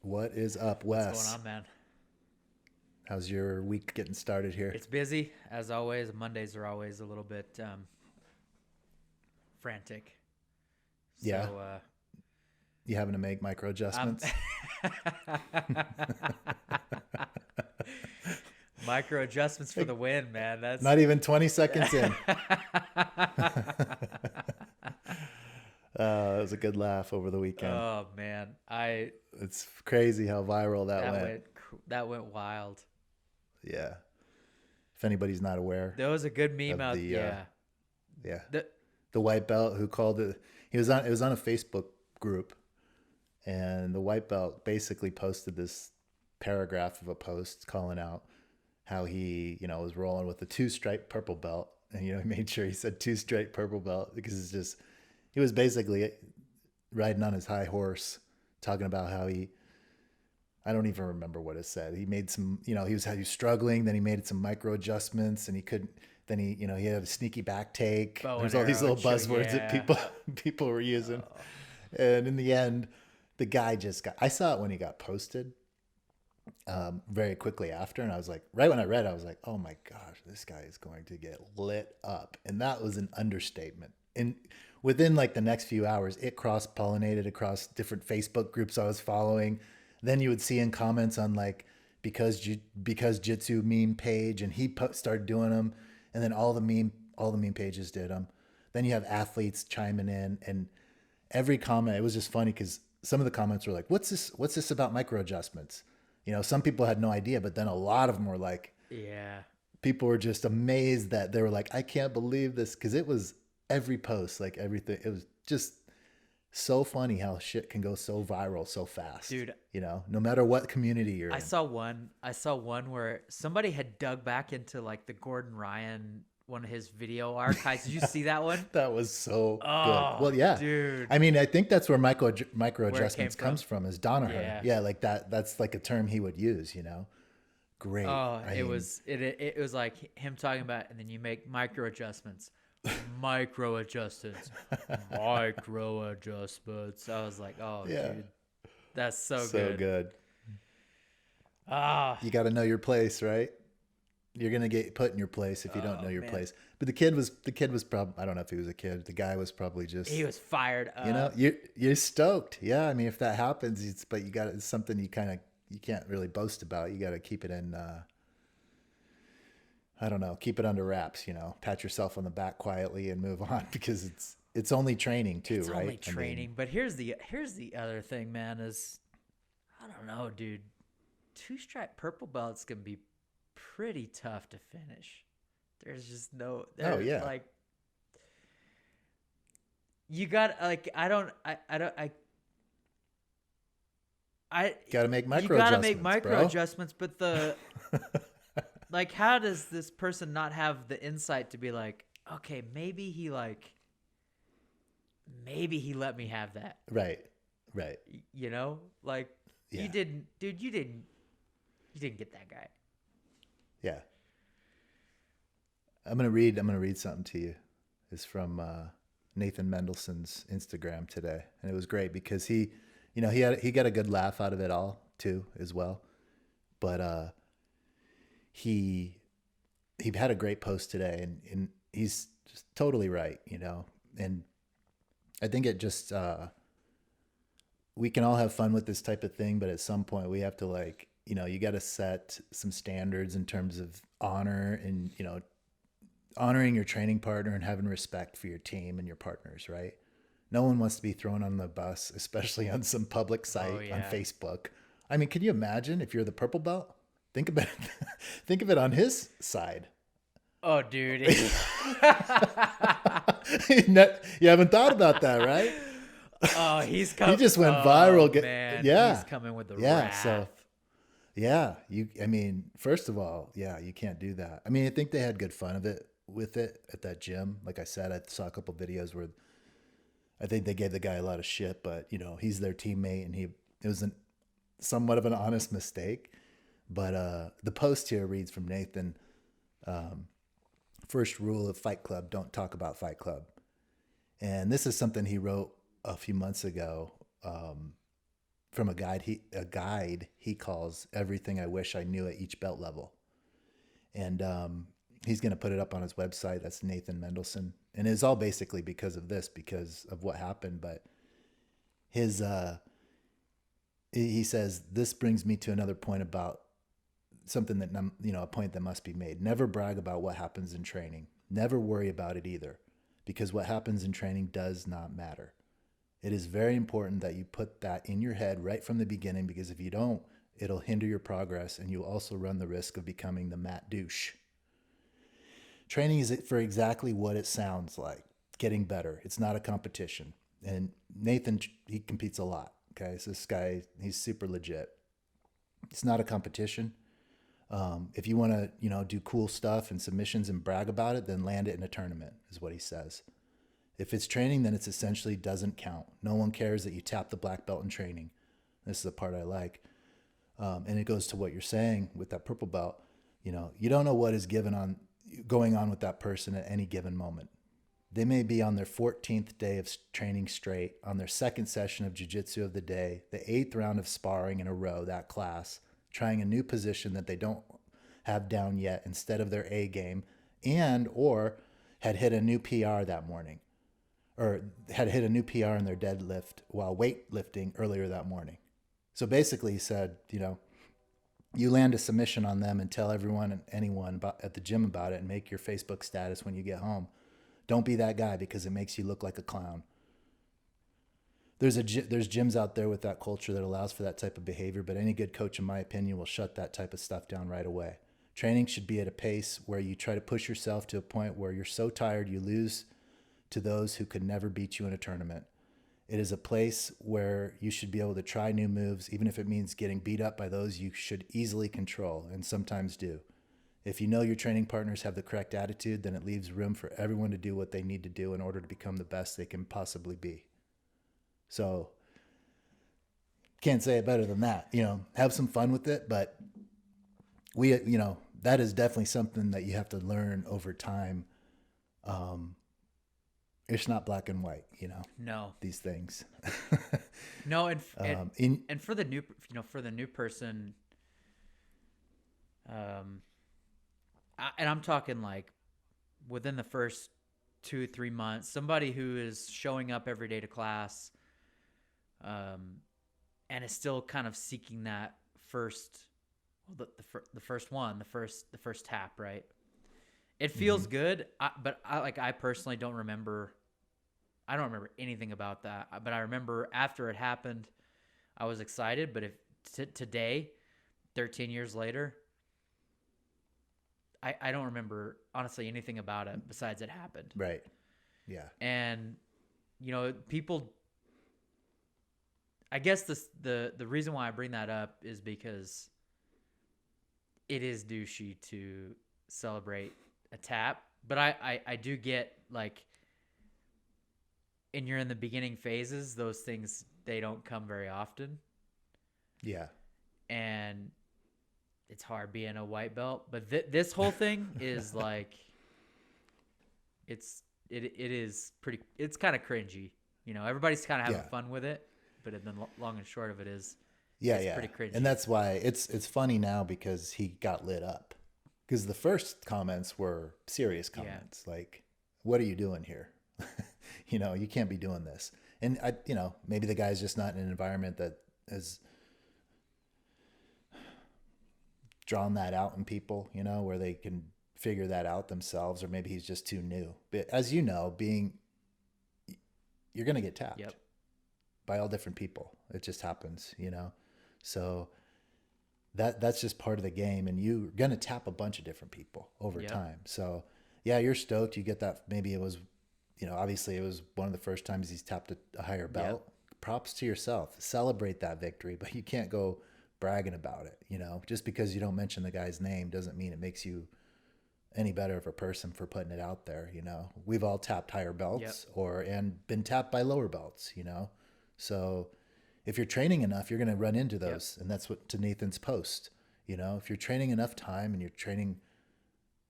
What is up, What's going Wes? on, man? How's your week getting started here? It's busy as always. Mondays are always a little bit frantic. Yeah, So you having to make micro I'm adjustments? micro adjustments for Like, the win, man. That's not even 20 seconds in. It was a good laugh over the weekend. oh man, I It's crazy how viral that that went. went that went wild. Yeah. If anybody's not aware There was a good meme of out. Yeah, yeah, the, the white belt who called it, it was on a Facebook group, and the white belt basically posted this paragraph of a post calling out how he, was rolling with the two-stripe purple belt, and he made sure he said two-stripe purple belt because it's just he was basically riding on his high horse, talking about how he I don't even remember what it said. He made some, he was struggling. Then he made some micro adjustments, and he couldn't. Then he had a sneaky back take. bow There's and all these arrow. little buzzwords that Yeah. people were using, and in the end, the guy just got. I saw it when he got posted, very quickly after, and I was like, right when I read, it, I was like, oh my gosh, this guy is going to get lit up, and that was an understatement. And within like the next few hours, it cross pollinated across different Facebook groups I was following. Then you would see in comments on like because Jitsu meme page, and he started doing them, and then all the meme pages did them. Then you have athletes chiming in, and every comment, it was just funny because some of the comments were like, What's this about micro adjustments? Some people had no idea, but then a lot of them were like, Yeah. people were just amazed that they were like, I can't believe this, because it was every post, like everything. It was just so funny how shit can go so viral so fast. Dude, No matter what community you're I in. saw one. I saw one where somebody had dug back into like the Gordon Ryan one of his video archives. Did you see that one? That was so good. Oh, Well, yeah. dude, I mean, I think that's where micro where it came adjustments comes from? from, is Donaher. Yeah. Yeah, like that. That's like a term he would use. Great. Oh, I it mean, was it was like him talking about, and then you make micro adjustments, micro adjustments, micro adjustments. I was like, oh, yeah, dude, that's so so good. good. Ah, You got to know your place, right? You're gonna get put in your place if you don't oh know your man, place. But the kid was probably, I don't know if he was a kid. The guy was probably just, he was fired you're stoked. Yeah, I mean, if that happens, but it's something you can't really boast about. You got to keep it in. I don't know, keep it under wraps. Pat yourself on the back quietly and move on, because it's only training too, It's only right? I mean, training. But here's the other thing, man, is I don't know, dude. Two stripe purple belts can be pretty tough to finish. There's just no oh there's yeah, like you got like I got to make you micro gotta make adjustments, micro bro. adjustments, but the like how does this person not have the insight to be like, okay, maybe he let me have that. Right, right, Like you yeah, didn't, dude. You didn't get that guy. yeah. I'm gonna read something to you. It's from Nathan Mendelssohn's Instagram today, and it was great because he got a good laugh out of it all too as well. But he he had a great post today, and he's just totally right. And I think it just we can all have fun with this type of thing, but at some point we have to, like, you got to set some standards in terms of honor, and honoring your training partner and having respect for your team and your partners, right? No one wants to be thrown on the bus, especially on some public Oh site on yeah. Facebook. I mean, can you imagine if you're the purple belt? Think about it. Think of it on his side. Oh, dude. You haven't thought about that, right? Oh, he's He coming. just went Oh viral. man, he's Yeah, coming with the yeah. wrath. So yeah, I mean, first of all, yeah, you can't do that. I mean, I think they had good fun with it at that gym. Like I said, I saw a couple videos where I think they gave the guy a lot of shit, but he's their teammate, and it was somewhat of an honest mistake. But the post here reads from Nathan: first rule of Fight Club: don't talk about Fight Club. And this is something he wrote a few months ago, from a guide he calls Everything I Wish I Knew at Each Belt Level. And he's going to put it up on his website. That's Nathan Mendelsohn. And it's all basically because of what happened. But his, he says, this brings me to another point about something that, a point that must be made. Never brag about what happens in training. Never worry about it either, because what happens in training does not matter. It is very important that you put that in your head right from the beginning, because if you don't, it'll hinder your progress, and you also run the risk of becoming the Matt douche. Training is for exactly what it sounds like, getting better. It's not a competition. And Nathan, he competes a lot. Okay, so this guy, he's super legit. It's not a competition. If you want to, do cool stuff and submissions and brag about it, then land it in a tournament, is what he says. If it's training, then it essentially doesn't count. No one cares that you tap the black belt in training. This is the part I like. And it goes to what you're saying with that purple belt. You don't know what is going on with that person at any given moment. They may be on their 14th day of training straight, on their second session of jiu-jitsu of the day, the 8th round of sparring in a row, that class, trying a new position that they don't have down yet instead of their A game, or had hit a new PR that morning, or had hit a new PR in their deadlift while weightlifting earlier that morning. So basically he said, you land a submission on them and tell everyone and anyone at the gym about it and make your Facebook status when you get home. Don't be that guy, because it makes you look like a clown. There's gyms out there with that culture that allows for that type of behavior, but any good coach, in my opinion, will shut that type of stuff down right away. Training should be at a pace where you try to push yourself to a point where you're so tired you lose to those who could never beat you in a tournament. It is a place where you should be able to try new moves, even if it means getting beat up by those you should easily control, and sometimes do. If you know your training partners have the correct attitude, then it leaves room for everyone to do what they need to do in order to become the best they can possibly be. So, can't say it better than that. Have some fun with it, but that is definitely something that you have to learn over time. It's not black and white, No. these things. No, and for the new person, and I'm talking like within the first 2-3 months, somebody who is showing up every day to class, and is still kind of seeking that first, the first tap, right? It feels good, but I personally don't remember. I don't remember anything about that, but I remember after it happened, I was excited. But if today, 13 years later, I don't remember honestly anything about it besides it happened. Right. Yeah. And people, I guess the reason why I bring that up is because it is douchey to celebrate a tap, but I do get, like, and you're in the beginning phases, those things, they don't come very often. Yeah. And it's hard being a white belt, but this whole thing is like, it is pretty, it's kind of cringy. Everybody's kind of having fun with it, but the long and short of it is, it's pretty cringy. And that's why it's funny now, because he got lit up. Because the first comments were serious comments, like, what are you doing here? You can't be doing this. And maybe the guy's just not in an environment that has drawn that out in people, where they can figure that out themselves, or maybe he's just too new. But as you're going to get tapped by all different people. It just happens, So that's just part of the game, and you're going to tap a bunch of different people over time. So you're stoked. You get that. Maybe it was, obviously it was one of the first times he's tapped a higher belt. Props to yourself. Celebrate that victory, but you can't go bragging about it. Just because you don't mention the guy's name doesn't mean it makes you any better of a person for putting it out there. We've all tapped higher belts and been tapped by lower belts, So if you're training enough, you're going to run into those. And that's what, to Nathan's post, if you're training enough time and you're training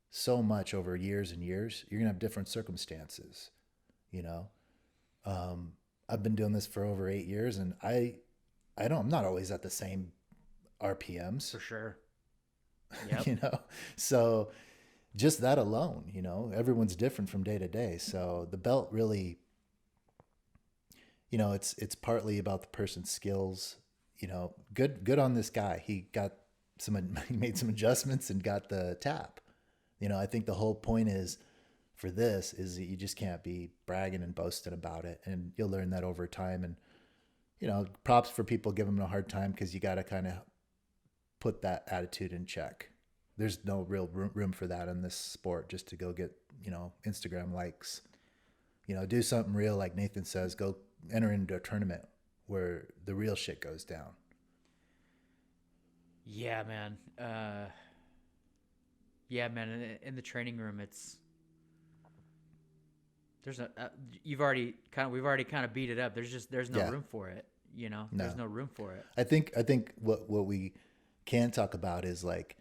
so much over years and years, you're going to have different circumstances. I've been doing this for over 8 years, and I I'm not always at the same RPMs, For sure. Yep. you know? So just that alone, everyone's different from day to day. So the belt really, it's partly about the person's skills. Good on this guy. He made some adjustments and got the tap. I think the whole point is for this is that you just can't be bragging and boasting about it, and you'll learn that over time. And props for people giving them a hard time, because you got to kind of put that attitude in check. There's no real room for that in this sport, just to go get Instagram likes. Do something real, like Nathan says. Go enter into a tournament where the real shit goes down. Yeah, man. Yeah, man. In the training room, there's a we've already kind of beat it up. There's no Yeah. room for it. No. There's no room for it. I think what we can talk about is like,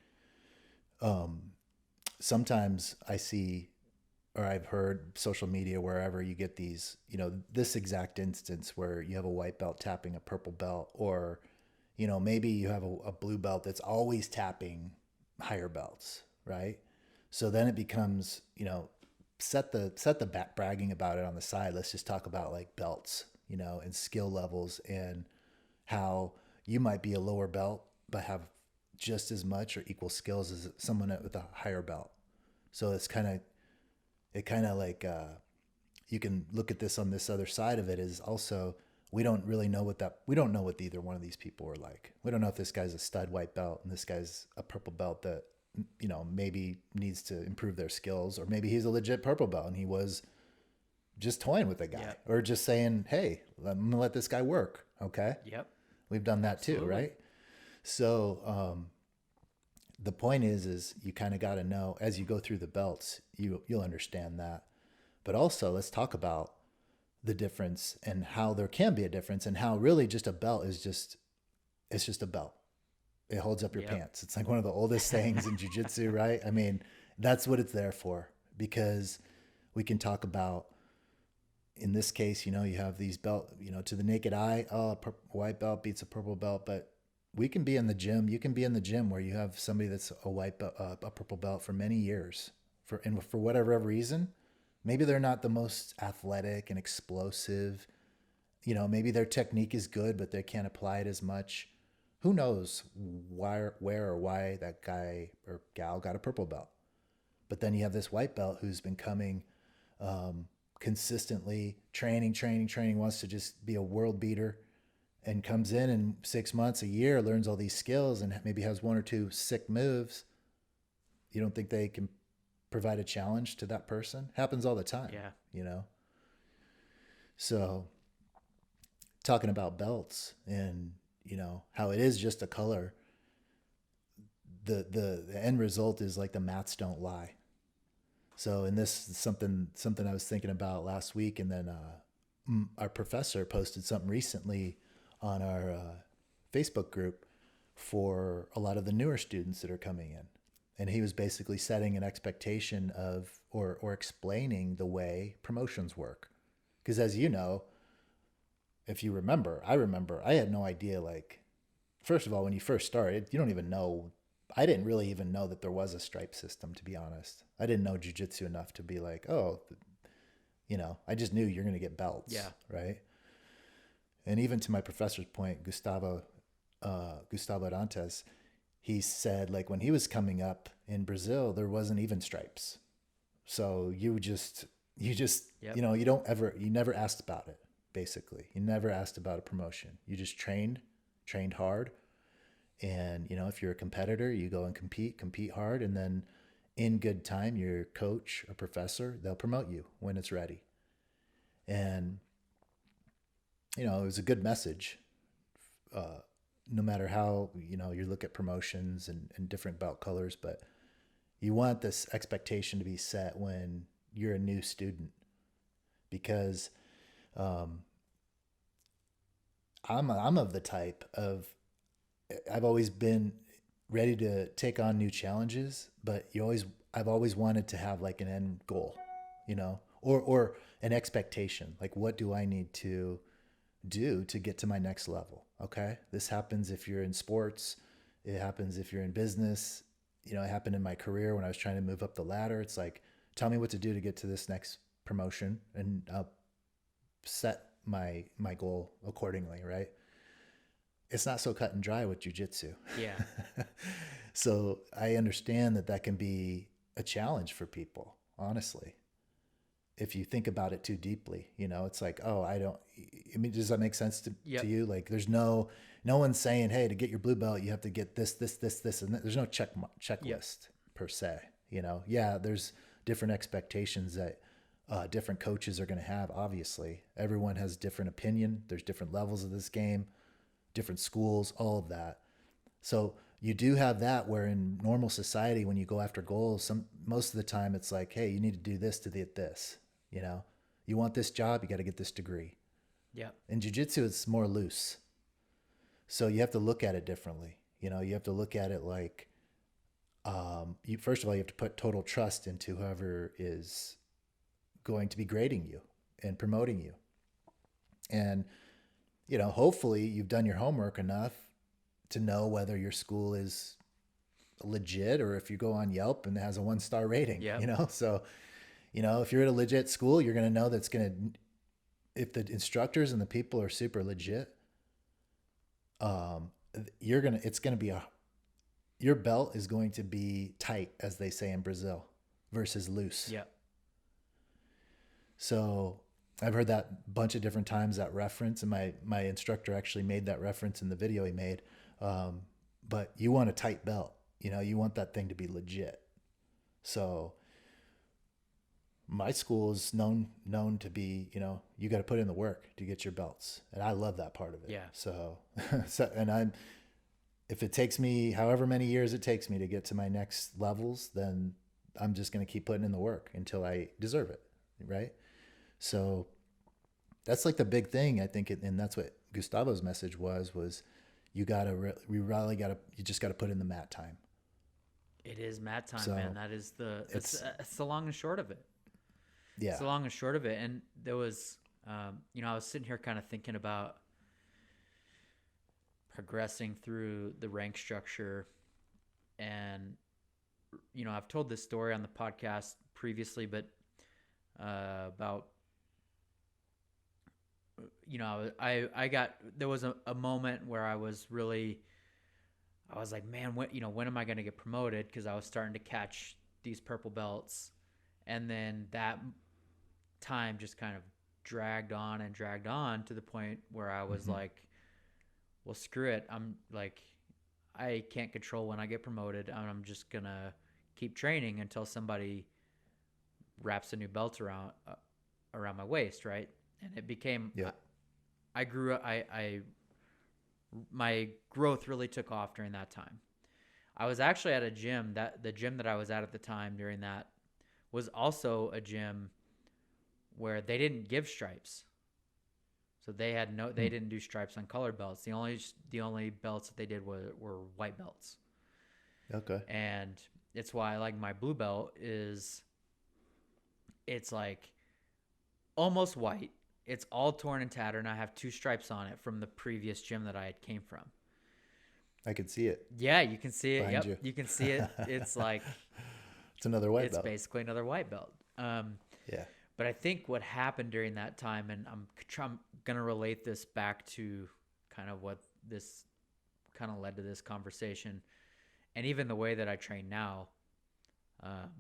sometimes I see, or I've heard social media, wherever you get these, this exact instance where you have a white belt tapping a purple belt, or, maybe you have a blue belt that's always tapping higher belts, right? So then it becomes, set the back bragging about it on the side. Let's just talk about like belts, and skill levels, and how you might be a lower belt but have just as much or equal skills as someone with a higher belt. So it kind of like, you can look at this on this other side of it, is also, we don't know what either one of these people are like. We don't know if this guy's a stud white belt and this guy's a purple belt that, maybe needs to improve their skills, or maybe he's a legit purple belt and he was just toying with the guy, Yep. or just saying, hey, I'm gonna let this guy work. Okay. Yep. We've done that too, Absolutely. right? So, the point is you kind of got to know, as you go through the belts, you'll understand that. But also, let's talk about the difference, and how there can be a difference, and how really just a belt is it's just a belt. It holds up your Yep. pants. It's like one of the oldest sayings in jiu-jitsu, right? I mean, that's what it's there for, because we can talk about, in this case, you have these belt, to the naked eye, oh, a white belt beats a purple belt, but we can be in the gym. You can be in the gym where you have somebody that's a white belt, a purple belt for many years, and for whatever reason, maybe they're not the most athletic and explosive. Maybe their technique is good, but they can't apply it as much. Who knows where or why that guy or gal got a purple belt? But then you have this white belt who's been coming, consistently training, wants to just be a world beater, and comes in 6 months, a year, learns all these skills, and maybe has one or two sick moves. You don't think they can provide a challenge to that person? Happens all the time. Yeah. So talking about belts, and how it is just a color, the end result is like the maths don't lie. So, and this is something I was thinking about last week, and then our professor posted something recently on our Facebook group for a lot of the newer students that are coming in, and he was basically setting an expectation of, or explaining the way promotions work, because as you know, if you remember, I had no idea. Like, first of all, when you first started, you don't even know. I didn't really even know that there was a stripe system, to be honest. I didn't know jiu-jitsu enough to be like, oh, I just knew you're going to get belts. Yeah. Right. And even to my professor's point, Gustavo Dantes, he said, like, when he was coming up in Brazil, there wasn't even stripes. So you Yep. you never asked about it. Basically, you never asked about a promotion. You just trained hard. And, if you're a competitor, you go and compete hard. And then in good time, your coach or professor, they'll promote you when it's ready. And, it was a good message. No matter how, you look at promotions and different belt colors, but you want this expectation to be set when you're a new student, because I'm of the type of, I've always been ready to take on new challenges, but I've always wanted to have like an end goal, or an expectation. Like, what do I need to do to get to my next level? Okay. This happens if you're in sports. It happens if you're in business. You know, it happened in my career when I was trying to move up the ladder. It's like, tell me what to do to get to this next promotion, and I'll set my goal accordingly, right? It's not so cut and dry with jujitsu. Yeah. So I understand that that can be a challenge for people, honestly. If you think about it too deeply, you know, it's like, oh, I mean, does that make sense to Yep. you? Like, there's no one's saying, hey, to get your blue belt, you have to get this, and there's no Yep. checklist per se. You know, yeah, there's different expectations that different coaches are going to have. Obviously, everyone has different opinion. There's different levels of this game, different schools, all of that. So you do have that where in normal society, when you go after goals, most of the time it's like, hey, you need to do this to get this. You know, you want this job, you got to get this degree. Yep. In jiu-jitsu, it's more loose. So you have to look at it differently. You know, you have to look at it like, you first of all, you have to put total trust into whoever is going to be grading you and promoting you. And, you know, hopefully you've done your homework enough to know whether your school is legit or if you go on Yelp and it has a 1-star rating, you Yep. know? So, you know, if you're at a legit school, you're going to know that's going to, if the instructors and the people are super legit, um, it's going to be your belt is going to be tight, as they say in Brazil, versus loose. Yep. So I've heard that bunch of different times, that reference, and my instructor actually made that reference in the video he made. Um, but you want a tight belt, you know, you want that thing to be legit. So my school is known to be, you know, you got to put in the work to get your belts, and I love that part of it. Yeah. So, and if it takes me however many years it takes me to get to my next levels, then I'm just going to keep putting in the work until I deserve it, right? So that's like the big thing, I think, and that's what Gustavo's message was you just gotta put in the mat time. It is mat time, man. So That is it's that's the long and short of it. It's yeah. the long and short of it. And there was, I was sitting here kind of thinking about progressing through the rank structure, and I've told this story on the podcast previously, but about I got there was a moment where I was like, man, when am I going to get promoted? Because I was starting to catch these purple belts, and then that time just kind of dragged on to the point where I was Hmm. like, well, screw it. I'm like, I can't control when I get promoted. I'm just gonna keep training until somebody wraps a new belt around my waist, right? And it became Yeah. I grew up. I my growth really took off during that time. I was actually at a gym that the gym that I was at the time during that was also a gym where they didn't give stripes. So they Hmm. didn't do stripes on color belts. The only belts that they did were white belts. Okay. And it's why I like my blue belt is it's like almost white. It's all torn and tattered, and I have two stripes on it from the previous gym that I had came from. I could see it Yeah, you can see it. behind Yep, you. you can see it. It's like It's another white it's belt. basically another white belt. Yeah. But I think what happened during that time, and I'm gonna relate this back to kind of what this kind of led to this conversation, and even the way that I train now. Um,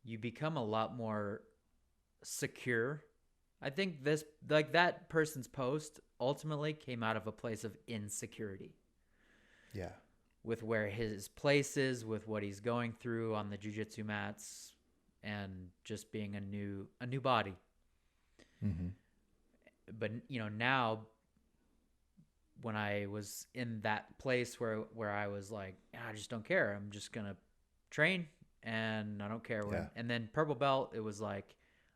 you become a lot more secure. I think this like that person's post ultimately came out of a place of insecurity Yeah. with where his place is, with what he's going through on the jujitsu mats, and just being a new body. Hmm. But now when I was in that place where I was like, I just don't care. I'm just gonna train, and I don't care when. Yeah. And then purple belt, it was like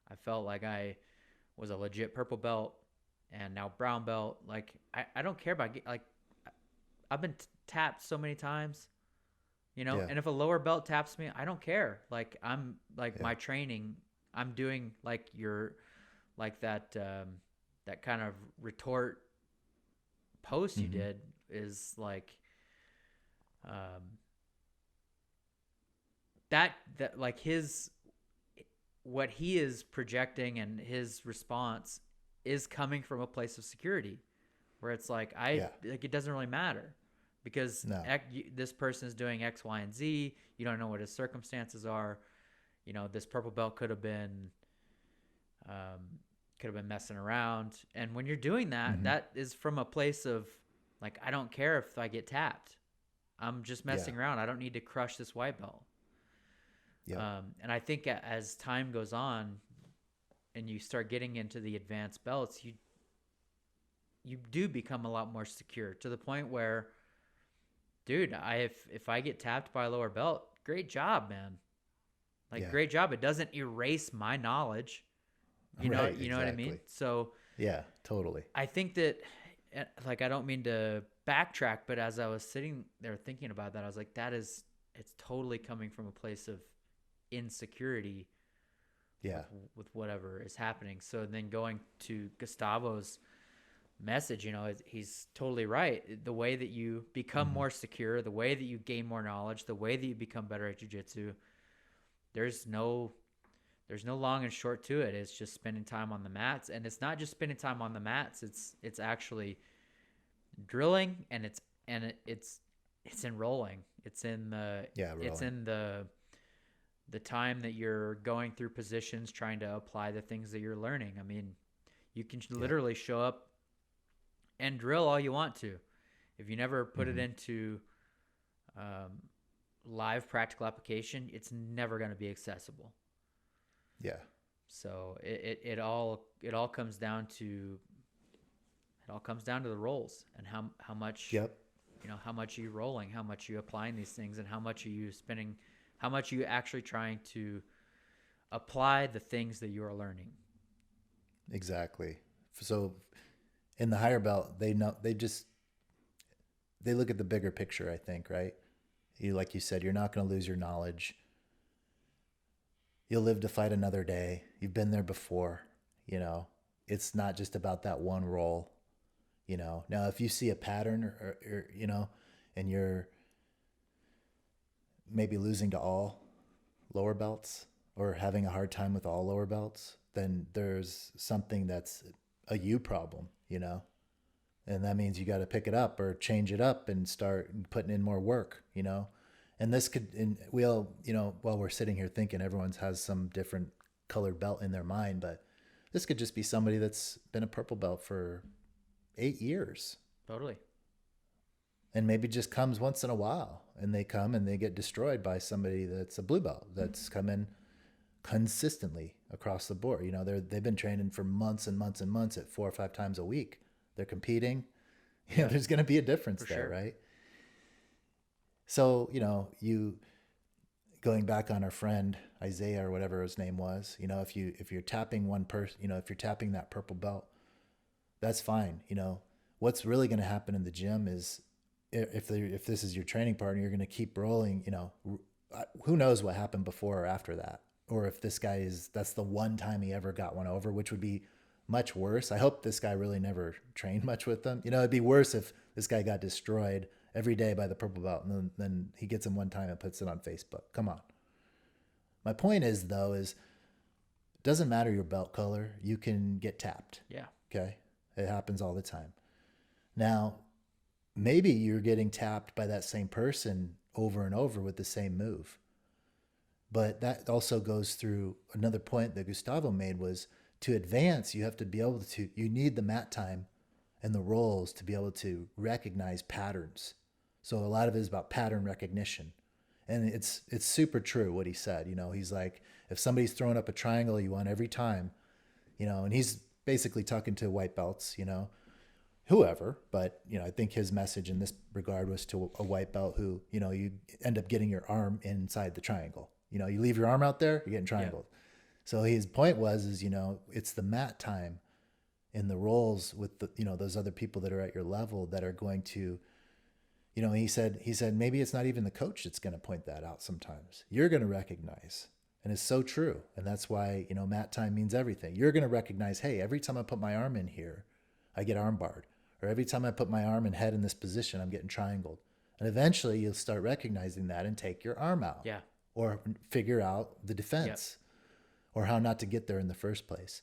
I felt like I was a legit purple belt, and now brown belt. Like I don't care about like I've been tapped so many times, Yeah. and if a lower belt taps me, I don't care. Like I'm like Yeah. my training, I'm doing like that kind of retort post you Mm-hmm. did is like, um, that like his what he is projecting and his response is coming from a place of security where it's like I Yeah. like it doesn't really matter because No. this person is doing X, Y, and Z. You don't know what his circumstances are. You know, this purple belt um, could have been messing around. And when you're doing that, Mm-hmm. that is from a place of like, I don't care if I get tapped. I'm just Yeah. messing around. I don't need to crush this white belt. Yep. And I think as time goes on and you start getting into the advanced belts, you do become a lot more secure to the point where, dude, if I get tapped by a lower belt, great job, man. Like Yeah. great job. It doesn't erase my knowledge. Right. You know what I mean? Exactly. So Yeah. Totally. I think that, like, I don't mean to backtrack, but as I was sitting there thinking about that, I was like, it's totally coming from a place of insecurity Yeah. with with whatever is happening. So then going to Gustavo's message, he's totally right. The way that you become Mm-hmm. more secure, the way that you gain more knowledge, the way that you become better at jiu-jitsu, there's no there's no long and short to it. It's just spending time on the mats, and it's not just spending time on the mats. It's actually drilling, and it's enrolling. Yeah. It's Rolling. in the time that you're going through positions, trying to apply the things that you're learning. I mean, you can Yeah. literally show up and drill all you want to. If you never put it Mm-hmm. into um, live practical application, it's never going to be accessible. Yeah. So it all comes down to the rolls and how much Yep. how much are you rolling, how much are you applying these things, and how much are you spending, how much are you actually trying to apply the things that you are learning. Exactly. So in the higher belt, they look at the bigger picture, I think, right? You like you said, you're not going to lose your knowledge. You'll live to fight another day. You've been there before, you know. It's not just about that one role, you know. Now, if you see a pattern or and you're maybe losing to all lower belts or having a hard time with all lower belts, then there's something that's a you problem, you know. And that means you got to pick it up or change it up and start putting in more work, you know. And this could, and we all, you know, while we're sitting here thinking, everyone's has some different colored belt in their mind, but this could just be somebody that's been a purple belt for 8 years Totally. and maybe just comes once in a while, and they come and they get destroyed by somebody that's a blue belt that's come in consistently across the board. You know, they've been training for months and months and months at 4 or 5 times a week. They're competing. You know, Yeah, there's going to be a difference for there, sure. right? So, you know, you going back on our friend Isaiah or whatever his name was, you know, if you're tapping one person, you know, if you're tapping that purple belt, that's fine. You know, what's really going to happen in the gym is if this is your training partner, you're going to keep rolling. You know, who knows what happened before or after that, or if this guy that's the one time he ever got one over, which would be much worse. I hope this guy really never trained much with them. You know, it'd be worse if this guy got destroyed every day by the purple belt, and then he gets him one time and puts it on Facebook. Come on. My point is though is it doesn't matter your belt color, you can get tapped. Yeah. Okay, it happens all the time. Now, maybe you're getting tapped by that same person over and over with the same move. But that also goes through another point that Gustavo made was to advance, you have to be able to, you need the mat time and the rolls to be able to recognize patterns. So a lot of it is about pattern recognition. And it's super true what he said. You know, he's like, if somebody's throwing up a triangle you want every time, you know, and he's basically talking to white belts, you know, whoever, but you know, I think his message in this regard was to a white belt who, you know, you end up getting your arm inside the triangle. You know, you leave your arm out there, you're getting Yeah. triangled. So his point was, you know, it's the mat time in the roles with the, you know, those other people that are at your level that are going to, you know, he said maybe it's not even the coach that's going to point that out sometimes. You're going to recognize. And it's so true. And that's why, you know, mat time means everything. You're going to recognize, hey, every time I put my arm in here, I get arm barred. Or every time I put my arm and head in this position, I'm getting triangled. And eventually you'll start recognizing that and take your arm out. Yeah. Or figure out the defense or how not to get there in the first place.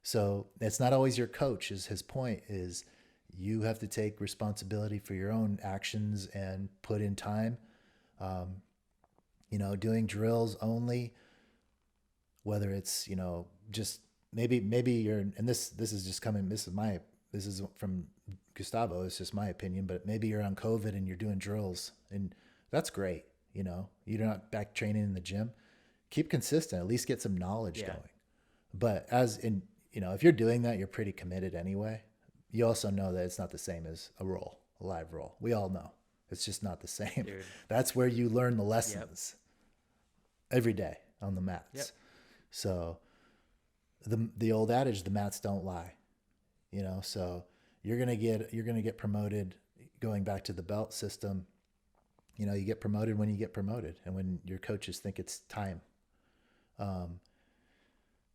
So it's not always your coach. Is his point is you have to take responsibility for your own actions and put in time. Doing drills only, whether it's, just maybe you're, and this is just coming, this is from Gustavo. It's just my opinion, but maybe you're on COVID and you're doing drills, and that's great. You're not back training in the gym. Keep consistent, at least get some knowledge going. But if you're doing that, you're pretty committed anyway. You also know that it's not the same as a live roll. We all know it's just not the same. Dude. That's where you learn the lessons every day on the mats. Yep. So the old adage, the mats don't lie, so you're going to get promoted. Going back to the belt system, you get promoted when you get promoted and when your coaches think it's time.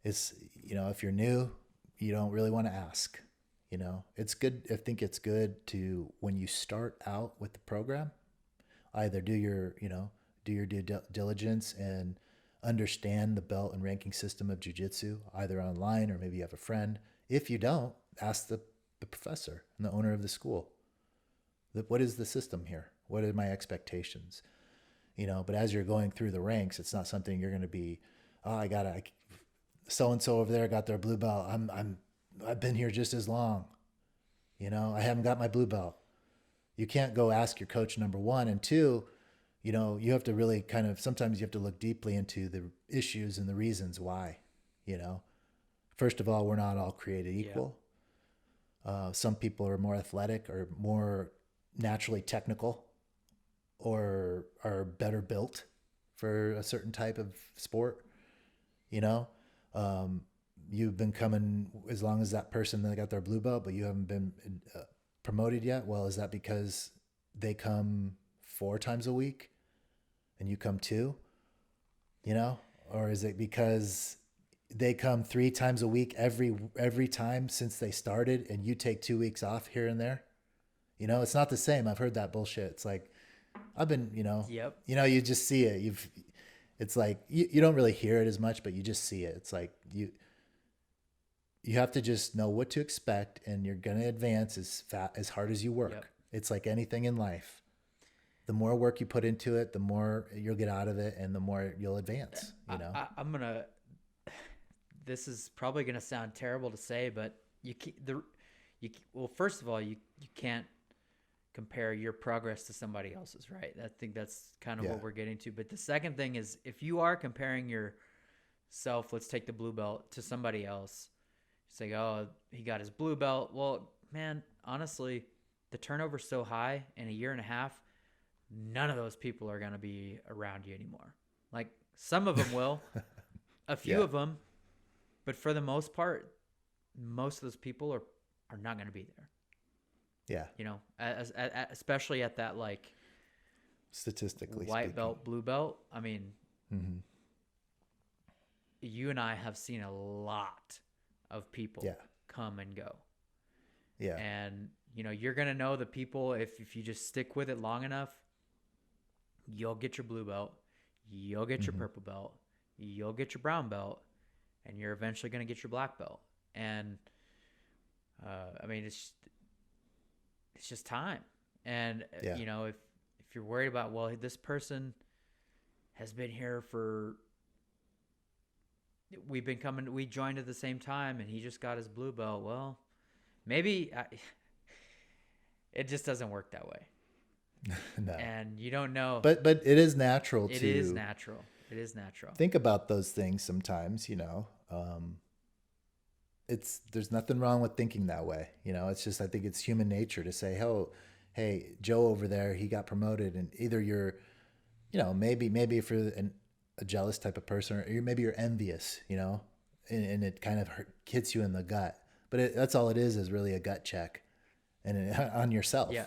It's, if you're new, you don't really want to ask, it's good. I think it's good to, when you start out with the program, either do your due diligence and understand the belt and ranking system of jiu-jitsu, either online or maybe you have a friend. If you don't, ask the professor and the owner of the school, what is the system here? What are my expectations? But as you're going through the ranks, it's not something you're going to be, so-and-so over there got their blue belt. I've been here just as long. I haven't got my blue belt. You can't go ask your coach, number one. And two, you have to really sometimes you have to look deeply into the issues and the reasons why, First of all, we're not all created equal. Some people are more athletic or more naturally technical or are better built for a certain type of sport. You've been coming as long as that person that got their blue belt, but you haven't been promoted yet. Well, is that because they come 4 times a week and you come 2, or is it because they come 3 times a week every time since they started and you take 2 weeks off here and there? It's not the same. I've heard that bullshit. It's like, I've been, you just see it. It's like, you don't really hear it as much, but you just see it. It's like, you have to just know what to expect, and you're going to advance as hard as you work. Yep. It's like anything in life. The more work you put into it, the more you'll get out of it and the more you'll advance, this is probably going to sound terrible to say, but first of all, you can't compare your progress to somebody else's, right? I think that's kind of what we're getting to. But the second thing is, if you are comparing yourself, let's take the blue belt, to somebody else, it's like, oh, he got his blue belt. Well, man, honestly, the turnover's so high in a year and a half, none of those people are going to be around you anymore. Like, some of them will, a few of them, but for the most part, most of those people are not going to be there. Yeah. Especially at that, like, statistically white speaking. belt, blue belt. I mean, you and I have seen a lot of people come and go. Yeah. And, you're going to know the people, if you just stick with it long enough, you'll get your blue belt, you'll get your purple belt, you'll get your brown belt, and you're eventually going to get your black belt. And, I mean, it's just time. And, if you're worried about, well, this person has been here we joined at the same time and he just got his blue belt. Well, maybe it just doesn't work that way. No. And you don't know. But it is natural It is natural. Think about those things sometimes, there's nothing wrong with thinking that way. It's just, I think it's human nature to say, oh, hey, Joe over there, he got promoted, and either you're, maybe if you're a jealous type of person, or maybe you're envious, and it kind of hits you in the gut. But that's all it is really a gut check, and on yourself. Yeah,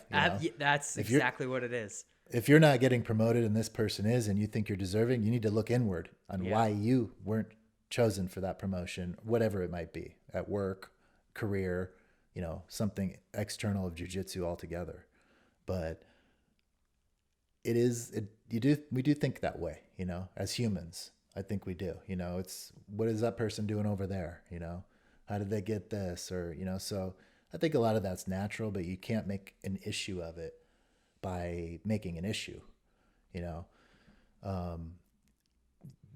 that's exactly what it is. If you're not getting promoted and this person is, and you think you're deserving, you need to look inward on why you weren't chosen for that promotion, whatever it might be, at work, career, something external of jiu-jitsu altogether. But we do think that way, as humans. I think we do. It's, what is that person doing over there? How did they get this? Or, so I think a lot of that's natural, but you can't make an issue of it by making an issue.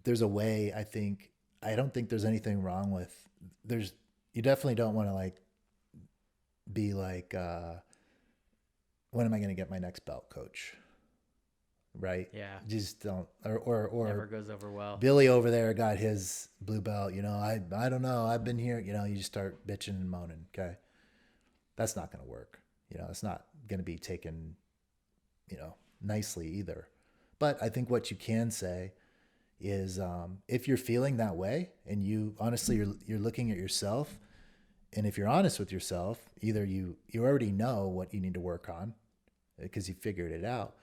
There's a way, I don't think there's anything wrong with, you definitely don't want to like be like, when am I going to get my next belt, coach? Right? Yeah. Just don't, or Never goes over well. Billy over there got his blue belt, I don't know. I've been here, you just start bitching and moaning. Okay. That's not going to work. It's not going to be taken, nicely either. But I think what you can say is, if you're feeling that way and you honestly, you're looking at yourself, and if you're honest with yourself, either you already know what you need to work on because you figured it out.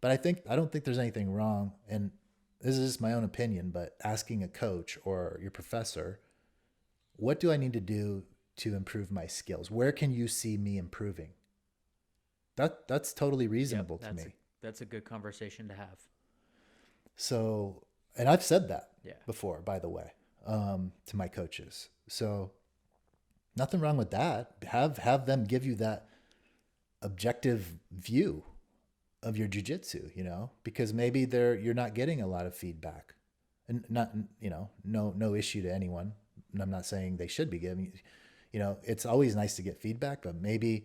But I don't think there's anything wrong, and this is just my own opinion, but asking a coach or your professor, what do I need to do to improve my skills? Where can you see me improving? That's totally reasonable to me. That's a good conversation to have. So, and I've said that Yeah. before, by the way, to my coaches. So nothing wrong with that. Have them give you that objective view of your jiu-jitsu, because maybe you're not getting a lot of feedback, and not, no issue to anyone. And I'm not saying they should be giving, it's always nice to get feedback, but maybe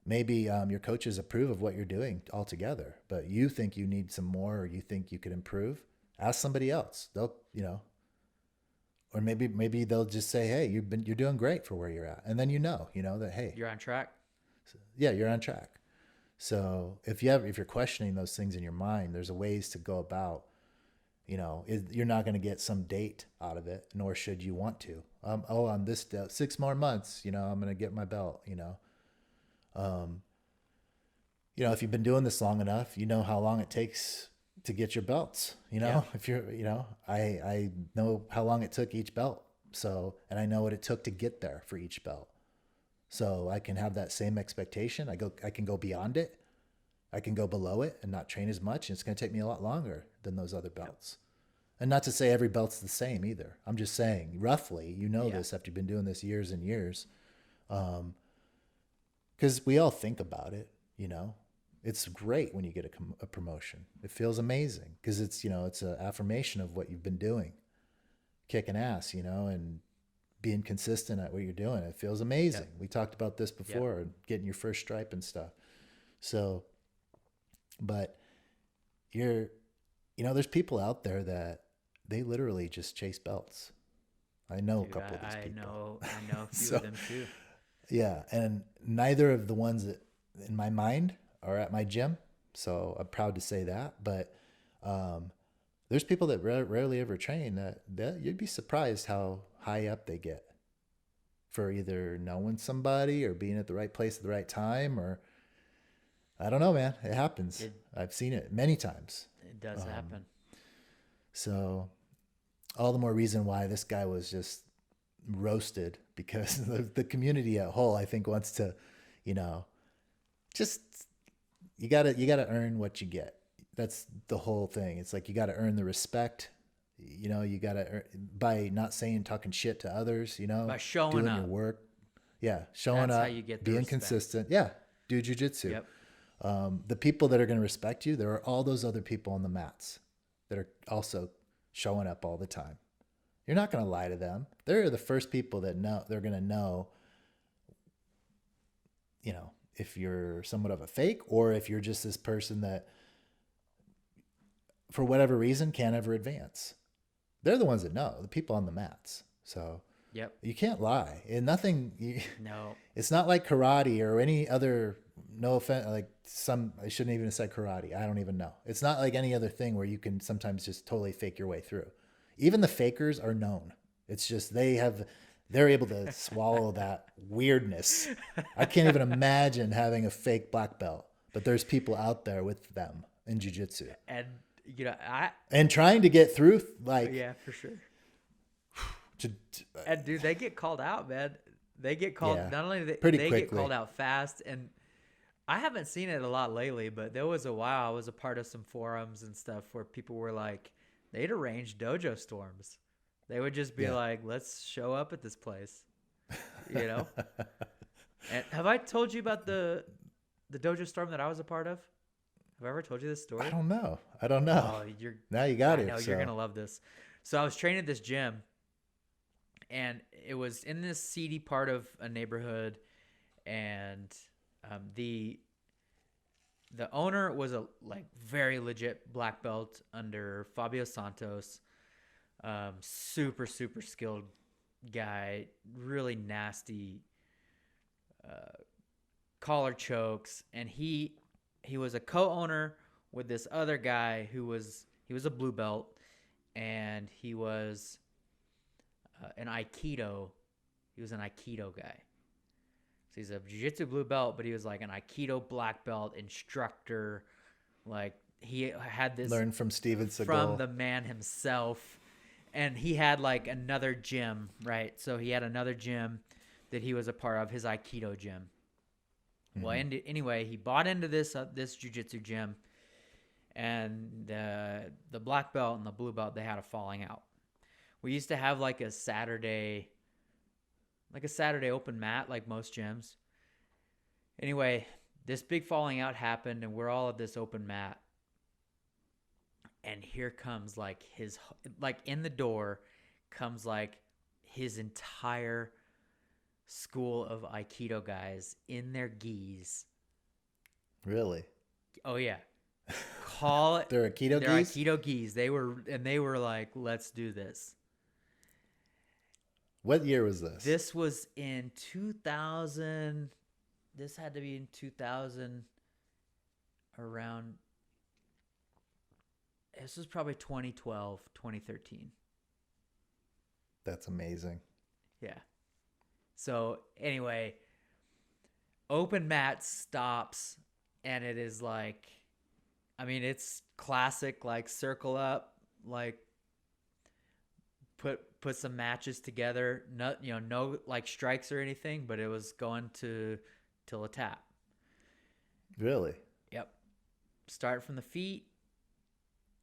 your coaches approve of what you're doing altogether, but you think you need some more, or you think you could improve. Ask somebody else. They'll, or maybe they'll just say, hey, you're doing great for where you're at. And then, that, hey, You're on track. Yeah, you're on track. So if you're questioning those things in your mind, there's a ways to go about, you're not going to get some date out of it, nor should you want to. On this 6 more months, I'm going to get my belt, if you've been doing this long enough, how long it takes to get your belts, Yeah. if you're, I know how long it took each belt. So, and I know what it took to get there for each belt. So I can have that same expectation. I can go beyond it. I can go below it and not train as much. And it's going to take me a lot longer than those other belts. Yep. And not to say every belt's the same either. I'm just saying roughly, this after you've been doing this years and years. Because we all think about it, It's great when you get a promotion. It feels amazing because it's, it's an affirmation of what you've been doing, kicking ass, and being consistent at what you're doing. It feels amazing. Yep. We talked about this before, getting your first stripe and stuff. So, but there's people out there that they literally just chase belts. I know a couple of these people. I know a few of them too. Yeah. And neither of the ones that in my mind are at my gym. So I'm proud to say that. But there's people that rarely ever train that you'd be surprised how high up they get for either knowing somebody or being at the right place at the right time, or I don't know, man. It happens. I've seen it many times. It does happen. So all the more reason why this guy was just roasted, because the community at whole, I think, wants to, just, you gotta earn what you get. That's the whole thing. It's like, you gotta earn the respect. You gotta by not talking shit to others. By showing doing up. your work. Yeah, showing That's up. how you get the being respect. consistent. Yeah, do jiu-jitsu. Yep. The people that are going to respect you, there are all those other people on the mats that are also showing up all the time. You're not going to lie to them. They're the first people that know. They're going to know, if you're somewhat of a fake, or if you're just this person that, for whatever reason, can't ever advance. They're the ones that know, the people on the mats. So Yep. you can't lie. And nothing. No. It's not like karate or any other. No offense, I shouldn't even have said karate. I don't even know. It's not like any other thing where you can sometimes just totally fake your way through. Even the fakers are known. It's just they're able to swallow that weirdness. I can't even imagine having a fake black belt, but there's people out there with them in jiu-jitsu. And And trying to get through, yeah, for sure. to, And dude, they get called out, man. They get called. Yeah. Not only Pretty they get quickly. called out fast, and I haven't seen it a lot lately, but there was a while I was a part of some forums and stuff where people were like, they'd arrange dojo storms. They would just be Yeah. like, let's show up at this place, you know? And have I told you about the dojo storm that I was a part of? Have I ever told you this I story? don't know. I don't know. Oh, you're Now you got I it. know So you're gonna love this. So I was training at this gym, and it was in this seedy part of a neighborhood, and the owner was a like very legit black belt under Fabio Santos, super skilled guy, really nasty collar chokes, and he was a co-owner with this other guy who was he was a blue belt, and he was an aikido he was an aikido guy. So he's a jiu-jitsu blue belt, but he was like an aikido black belt instructor. Like he had this learn from Steven from Seagal. the man himself, and he had like another gym, right? So he had another gym that he was a part of, his aikido gym. Well, anyway, he bought into this jiu-jitsu gym, and the black belt and the blue belt, they had a falling out. We used to have like a Saturday open mat, like most gyms. Anyway, this big falling out happened, and we're all at this open mat, and here comes like in the door comes like his entire school of aikido guys in their gis. Really? Oh yeah. Call it They're Aikido they're gis? aikido gis. They were like, let's do this. What year was this? This was in 2000. This had to be in 2000, around. This was probably 2012, 2013. That's amazing. Yeah. So anyway, open mat stops, and it is like, I mean, it's classic, like circle up, like put some matches together. No like strikes or anything, but it was going to till a tap. Really? Yep. Start from the feet,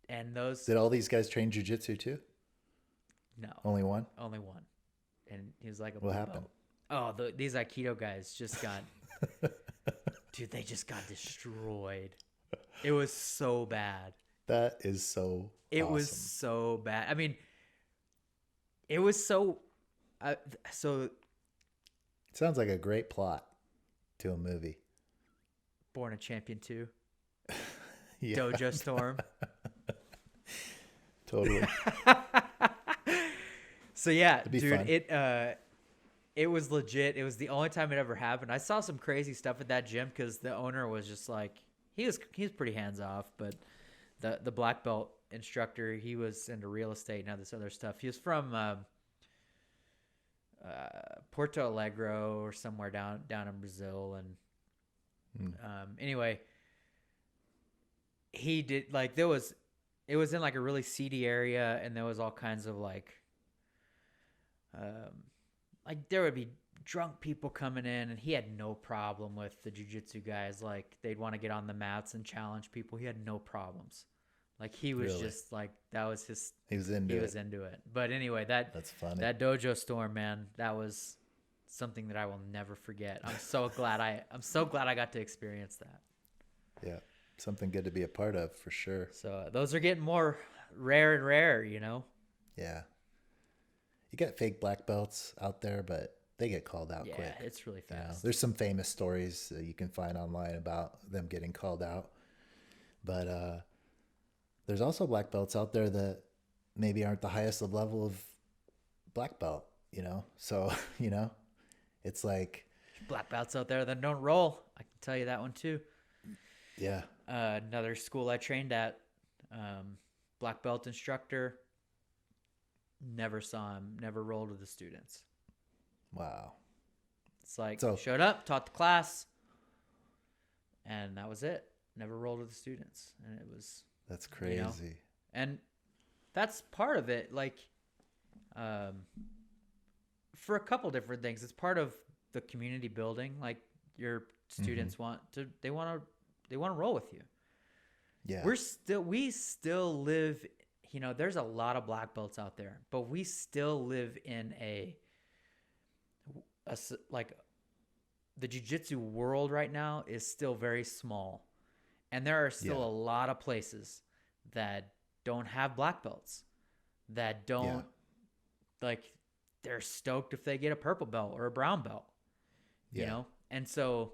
and those. Did all these guys train jujitsu too? No, Only one? only one, and he was like a What blue happened? belt. Oh, these aikido guys just got, dude, they just got destroyed. It was so bad. That is so It awesome. was so bad. I mean, it was so. So Sounds like a great plot to a movie. Born a Champion 2, Yeah, Dojo Storm. totally. So yeah, be dude, fun. it was legit. It was the only time it ever happened. I saw some crazy stuff at that gym because the owner was just like, he was pretty hands off, but the black belt instructor, he was into real estate and all this other stuff. He was from Porto Alegre or somewhere down in Brazil, and anyway, he did like it was in like a really seedy area, and there was all kinds of like there would be drunk people coming in, and he had no problem with the jiu-jitsu guys. Like they'd want to get on the mats and challenge people. He had no problems. Like he was Really? just like, that was his, He was into he it. was into it. But anyway, That's funny. that dojo storm, man, that was something that I will never forget. I'm so glad I got to experience that. Yeah. Something good to be a part of for sure. So those are getting more rare and rare, you know? Yeah. You got fake black belts out there, but they get called out Yeah, quick. it's really You know? fast. There's some famous stories that you can find online about them getting called out. But there's also black belts out there that maybe aren't the highest level of black belt, you know? So, you know, it's like, Black belts out there that don't roll. I can tell you that one too. yeah, Another school I trained at, black belt instructor, never saw him, never rolled with the students. wow. It's like, So- showed up, taught the class, and that was it. Never rolled with the students. And it was, That's crazy. You know? And that's part of it. Like, for a couple different things. It's part of the community building. Like your students they want to roll with you. Yeah. We still live, there's a lot of black belts out there, but we still live in like the jiu-jitsu world right now is still very small. And there are still a lot of places that don't have black belts, that don't like, they're stoked if they get a purple belt or a brown belt, And so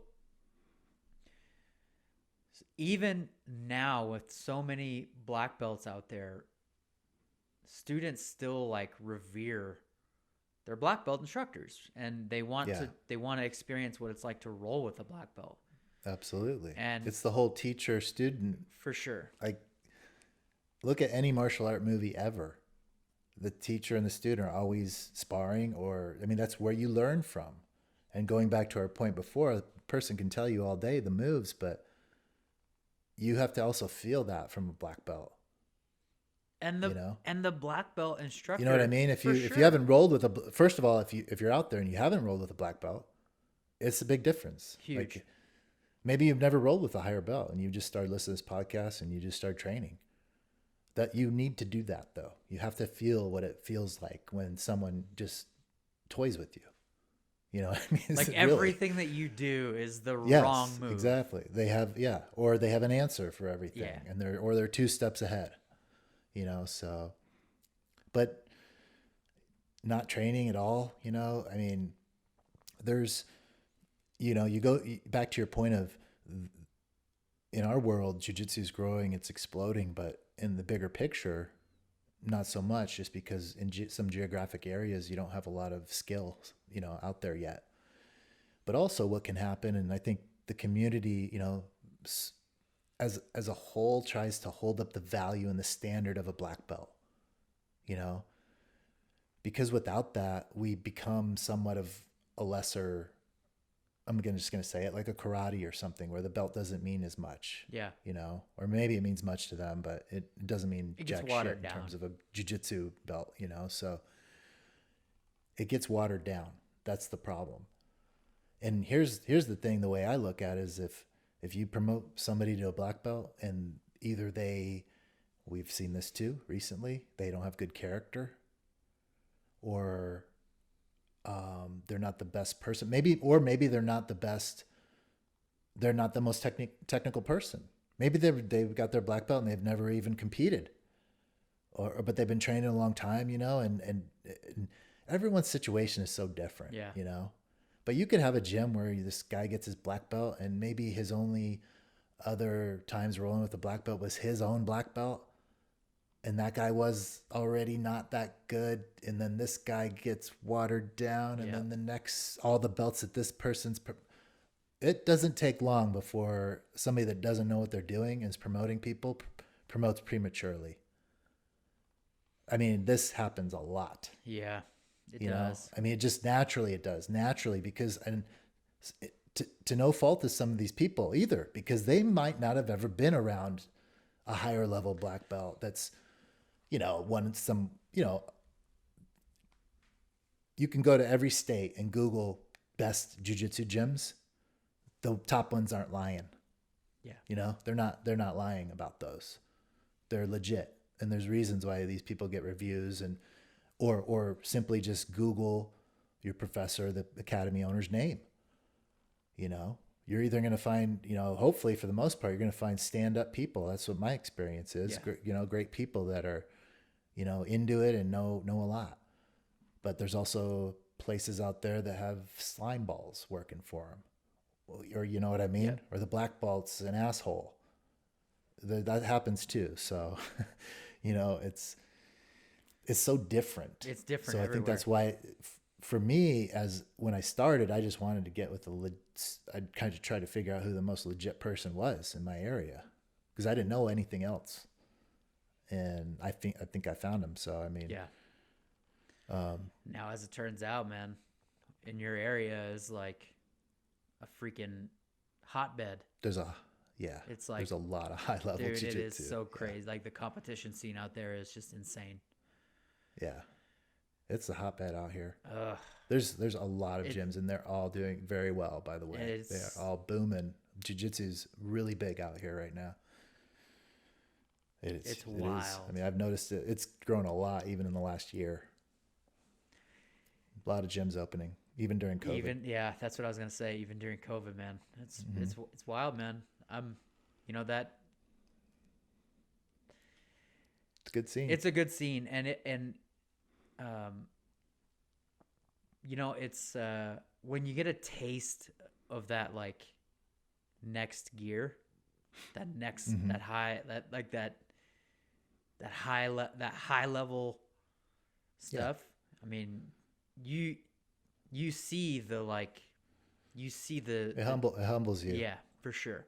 even now with so many black belts out there, students still like revere their black belt instructors, and they want to experience what it's like to roll with a black belt. Absolutely. And it's the whole teacher student. For sure. Like, look at any martial art movie ever. The teacher and the student are always sparring, that's where you learn from. And going back to our point before, a person can tell you all day the moves, but you have to also feel that from a black belt. And the black belt instructor. You know what I mean? If you haven't rolled with first of all, if you're out there and you haven't rolled with a black belt, it's a big difference. Huge. Like, maybe you've never rolled with a higher belt and you just started listening to this podcast and you just start training. That you need to do that though. You have to feel what it feels like when someone just toys with you. You know what I mean? Like everything that you do is the wrong move. Exactly. They have or they have an answer for everything, and they're 2 steps ahead. So, but not training at all. There's, you go back to your point of, in our world, jiu-jitsu is growing, it's exploding, but in the bigger picture, not so much, just because in some geographic areas, you don't have a lot of skills, out there yet. But also what can happen, and I think the community, as a whole tries to hold up the value and the standard of a black belt, because without that, we become somewhat of a lesser, just going to say it, like a karate or something, where the belt doesn't mean as much. Yeah. Or maybe it means much to them, but it doesn't mean jack shit in down. terms of a jiu-jitsu belt, so it gets watered down. That's the problem. And here's the thing, the way I look at it is if you promote somebody to a black belt and either we've seen this too recently, they don't have good character, or they're not the best person. Maybe they're not the best. They're not the most technical person. Maybe they've got their black belt and they've never even competed, but they've been training a long time, and everyone's situation is so different, But you could have a gym where this guy gets his black belt and maybe his only other times rolling with the black belt was his own black belt. And that guy was already not that good. And then this guy gets watered down. And then all the belts that this person's, it doesn't take long before somebody that doesn't know what they're doing is promoting people, promotes prematurely. This happens a lot. Yeah, it does. It just naturally, because, and to no fault of some of these people either, because they might not have ever been around a higher level black belt that's, you can go to every state and Google best jiu-jitsu gyms. The top ones aren't lying. Yeah. They're not lying about those. They're legit. And there's reasons why these people get reviews, and or simply just Google your professor, the academy owner's name. You're either going to find, hopefully for the most part, you're going to find stand-up people. That's what my experience is. Yeah. Great people that are, into it and know a lot. But there's also places out there that have slime balls working for them, or you know what I mean? Yeah. Or the black belt's an asshole. That happens too. So, it's so different. It's different. So everywhere. I think that's why, for me, when I started, I just wanted to get with I'd kind of try to figure out who the most legit person was in my area, because I didn't know anything else. And I think I found him. So, yeah. Now, as it turns out, man, in your area is like a freaking hotbed. It's like, there's a lot of high level jiu-jitsu. It is so crazy. Yeah. Like the competition scene out there is just insane. Yeah. It's a hotbed out here. Ugh, There's a lot of it gyms, and they're all doing very well. By the way, they are it's all booming. Jiu-jitsu's really big out here right now. it's It is. I wild. mean, I've noticed it. It's grown a lot even in the last year. A lot of gyms opening, even during COVID. Even yeah, that's what I was gonna say. Even during COVID, man, Hmm. it's wild, man. I'm, you know that It's a good scene. it's a good scene, and um, it's when you get a taste of that like next gear, Hmm. that high that like that high level Yeah, stuff. I mean, you you see the like you see the it humbles you. yeah, for sure.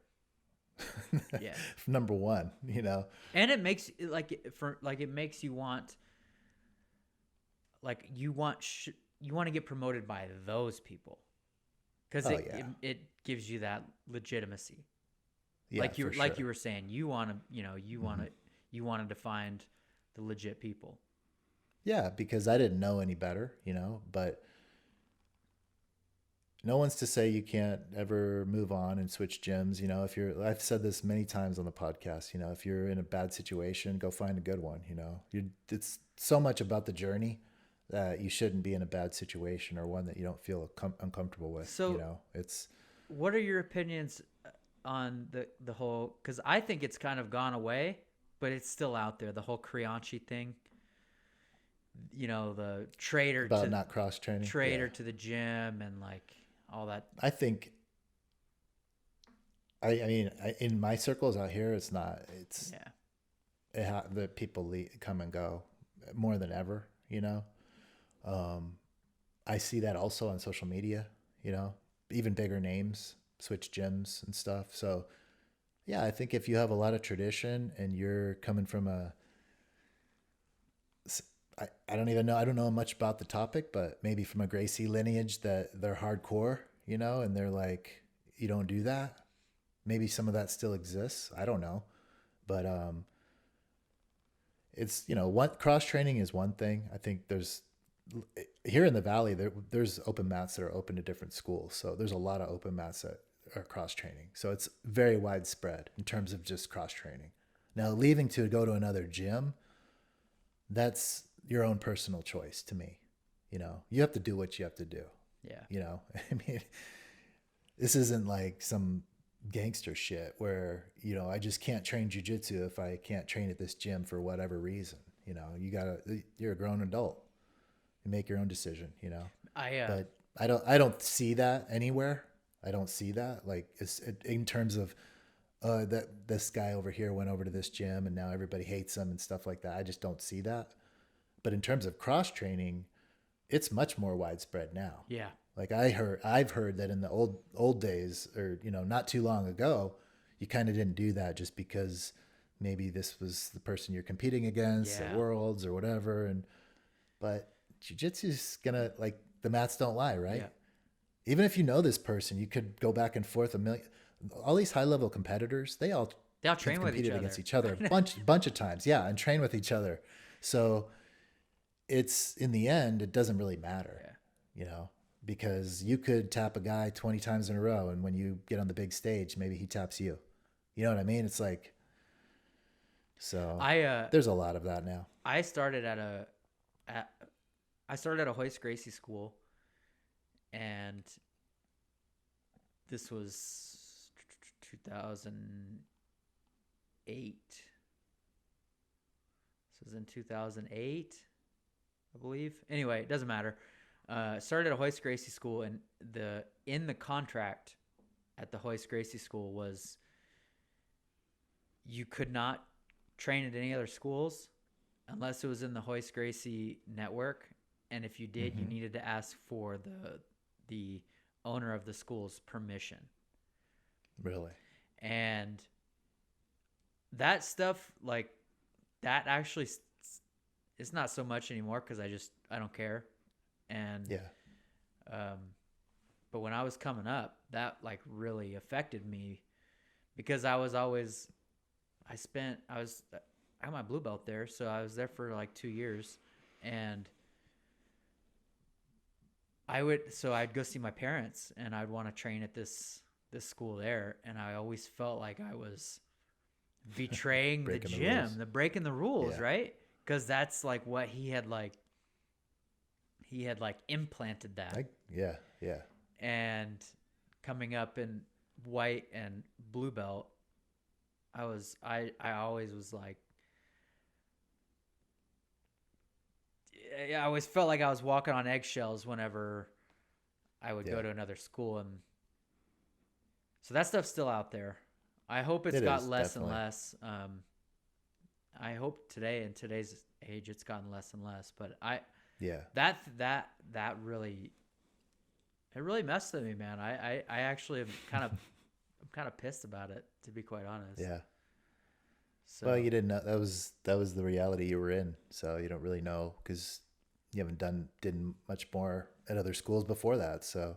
Yeah. Number one, And it makes it makes you want like you want to get promoted by those people cuz Oh yeah, it gives you that legitimacy. yeah, for Like you sure. were saying, you want to, Hmm. you wanted to find the legit people. Yeah, because I didn't know any better, but no one's to say you can't ever move on and switch gyms. If you're, I've said this many times on the podcast, if you're in a bad situation, go find a good one. It's so much about the journey that you shouldn't be in a bad situation or one that you don't feel uncomfortable with. So, It's, what are your opinions on the whole cuz I think it's kind of gone away, but it's still out there, the whole Krianchi thing. The about not cross training. Yeah. traitor to the gym and like all that. I think, I mean, in my circles out here, it's not, Yeah. the people come and go more than ever, Um, I see that also on social media, even bigger names switch gyms and stuff. So, yeah, I think if you have a lot of tradition and you're coming from I don't even know, I don't know much about the topic, but maybe from a Gracie lineage that they're hardcore, and they're like, you don't do that. Maybe some of that still exists. I don't know. But it's, what cross training is one thing. I think here in the valley there's open mats that are open to different schools, so there's a lot of open mats that are cross training, so it's very widespread in terms of just cross training. Now leaving to go to another gym, that's your own personal choice to me. You have to do what you have to do. Yeah. I mean, this isn't like some gangster shit where I just can't train jujitsu if I can't train at this gym for whatever reason. You're a grown adult. You make your own decision. I But I don't see that anywhere. I don't see that like in terms of that this guy over here went over to this gym and now everybody hates him and stuff like that. I just don't see that. But in terms of cross training, it's much more widespread now. yeah. Like I've heard that in the old days, or not too long ago, you kind of didn't do that just because maybe this was the person you're competing against at Yeah. Worlds or whatever. But jujitsu's gonna, like, the mats don't lie, right? Yeah. Even if you know this person, you could go back and forth a million. All these high level competitors, they all They all have train with each competed against other. each other a bunch of times, yeah, and train with each other. So it's, in the end, it doesn't really matter, Yeah. you know, because you could tap a guy 20 times in a row, and when you get on the big stage, maybe he taps you. You know what I mean? It's like, so I there's a lot of that now. I started at I started at a Hoist Gracie school, and this was 2008. This was in 2008, I believe. Anyway, it doesn't matter. Started at a Hoist Gracie school, and in the contract at the Hoist Gracie school was you could not train at any other schools unless it was in the Hoist Gracie network, and if you did, you Hmm. needed to ask for the owner of the school's permission. Really? And that stuff, like, that actually it's not so much anymore because I don't care. And Yeah. um, but when I was coming up, that like really affected me because I was always I got my blue belt there, so I was there for like 2 years, and I'd go see my parents, and I'd want to train at this school there, and I always felt like I was betraying the Breaking the gym, rules. the breaking the rules, Yeah. right? Because that's like what he had like implanted that. Yeah. Yeah. And coming up in white and blue belt, I always was like, I always felt like I was walking on eggshells whenever I would Yeah. go to another school. And so that stuff's still out there. I hope it's It got is less and definitely. less. I hope in today's age it's gotten less and less. But Yeah. that really, it really messed with me, man. I actually am I'm kind of pissed about it, to be quite honest. Yeah. Well, So you didn't know that was the reality you were in, so you don't really know because you haven't did much more at other schools before that. So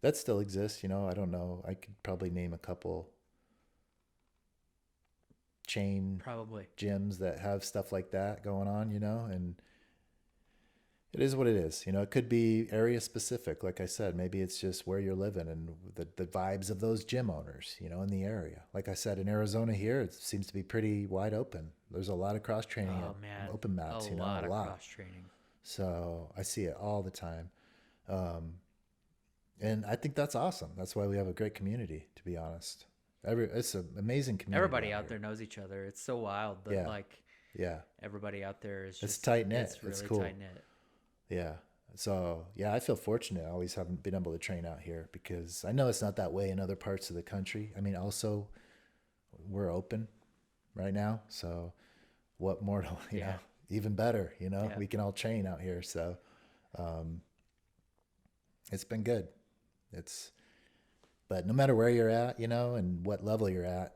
that still exists, you know. I don't know. I could probably name a couple chain probably, gyms that have stuff like that going on, you know, and it is what it is. You know, it could be area specific. Like I said, maybe it's just where you're living and the vibes of those gym owners, you know, in the area. Like I said, in Arizona here, it seems to be pretty wide open. There's a lot of cross training oh at man, open a mats, you know, lot a of lot. cross training. So I see it all the time. Um, and I think that's awesome. That's why we have a great community, to be honest. It's an amazing community Everybody out out here. there knows each other. It's so wild that Yeah. like Yeah. everybody out there is It's just tight knit. it's It's really cool. tight knit. Yeah. So, yeah, I feel fortunate. I always haven't been able to train out here because I know it's not that way in other parts of the country. I mean, also, we're open right now. So, what more do you know? Yeah, Even better, you know, yeah. we can all train out here. So, um, it's been good. It's, but no matter where you're at, you know, and what level you're at,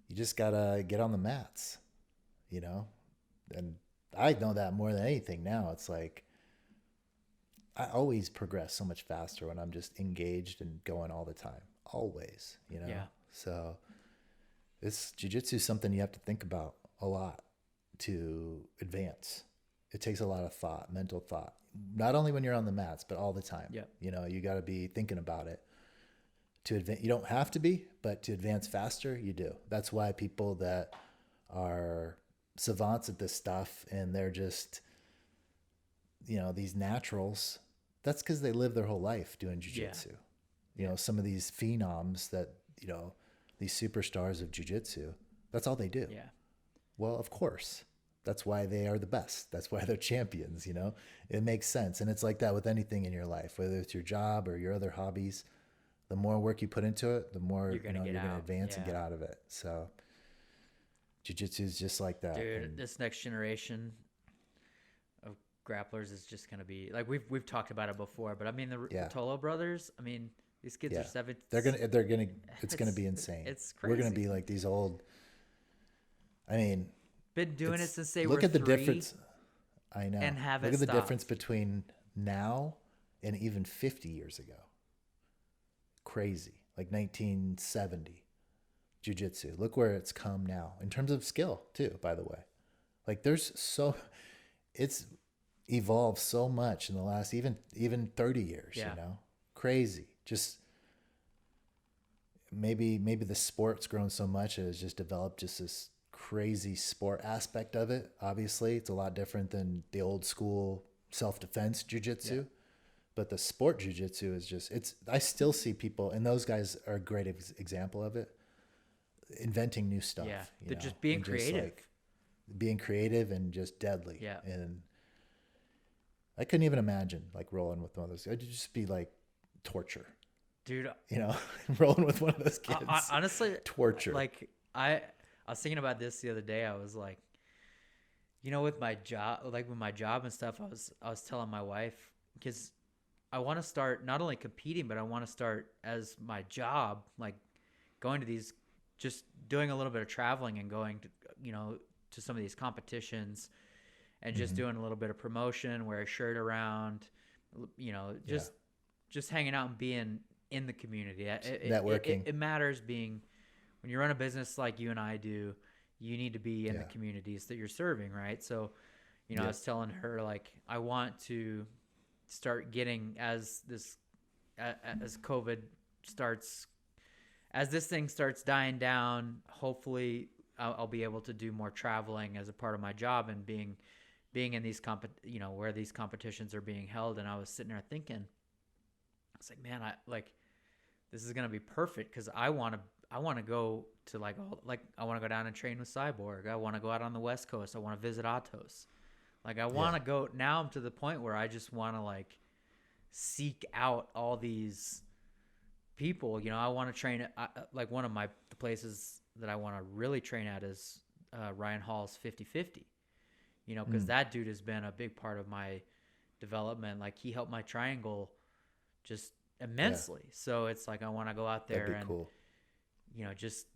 you just got to get on the mats, you know, and I know that more than anything now. It's like, I always progress so much faster when I'm just engaged and going all the time. Always, you know? Yeah. So this jujitsu is something you have to think about a lot to advance. It takes a lot of thought, mental thought, not only when you're on the mats, but all the time. Yeah. You know, you got to be thinking about it to advance. You don't have to be, but to advance faster, you do. That's why people that are savants at this stuff and they're just, you know, these naturals, that's because they live their whole life doing Yeah. jujitsu. You know, some of these phenoms that, you know, these superstars of jujitsu, that's all they do. Yeah. Well, of course. That's why they are the best. That's why they're champions, you know? It makes sense. And it's like that with anything in your life, whether it's your job or your other hobbies. The more work you put into it, the more You're gonna get you're gonna out. advance and Yeah. get out of it. So jiu-jitsu is just like that. Dude, And this next generation of grapplers is just gonna be like we've talked about it before, but I mean the yeah. Tolo brothers. I mean these kids Yeah. are seven. They're gonna it's gonna be insane. It's We're gonna crazy. be like these old, I mean, Been doing it it's since they look were at the 3 difference. I know. and haven't Look at the stopped. difference between now and even 50 years ago. Crazy. Like 1970 jiu-jitsu. Look where it's come now in terms of skill too, by the way. Like it's evolved so much in the last even 30 years, Yeah. you know. Crazy. Just maybe the sport's grown so much it has just developed just this crazy sport aspect of it. Obviously, it's a lot different than the old school self-defense jiu-jitsu. Yeah. But the sport jiu-jitsu is just it's I still see people, and those guys are a great example of it, inventing new stuff. Yeah. You They're know, just being and creative. like being creative and just deadly. Yeah. And I couldn't even imagine like rolling with one of those. It'd just be like torture, Dude, you know, rolling with one of those kids. honestly, Torture. like I was thinking about this the other day. I was like, with my job, and stuff, I was telling my wife, because I want to start not only competing, but I want to start as my job, like going to these, just doing a little bit of traveling and going to, to some of these competitions and just doing a little bit of promotion, wear a shirt around, just hanging out and being in the community. Networking. It matters being, when you run a business like you and I do, you need to be in the Yeah. communities that you're serving, right? So, I Yeah. was telling her, like, I want to start getting as COVID starts, as this thing starts dying down, hopefully I'll be able to do more traveling as a part of my job, and being in these where these competitions are being held. And I was sitting there thinking, I was like, man, this is going to be perfect, because I want to go to I want to go down and train with Cyborg. I want to go out on the West Coast. I want to visit Atos. I want to go. Now I'm to the point where I just want to seek out all these people. I want to train at one of the places that I want to really train at is Ryan Hall's 50/50. Because that dude has been a big part of my development. He helped my triangle just immensely. So it's I want to go out there and cool. Just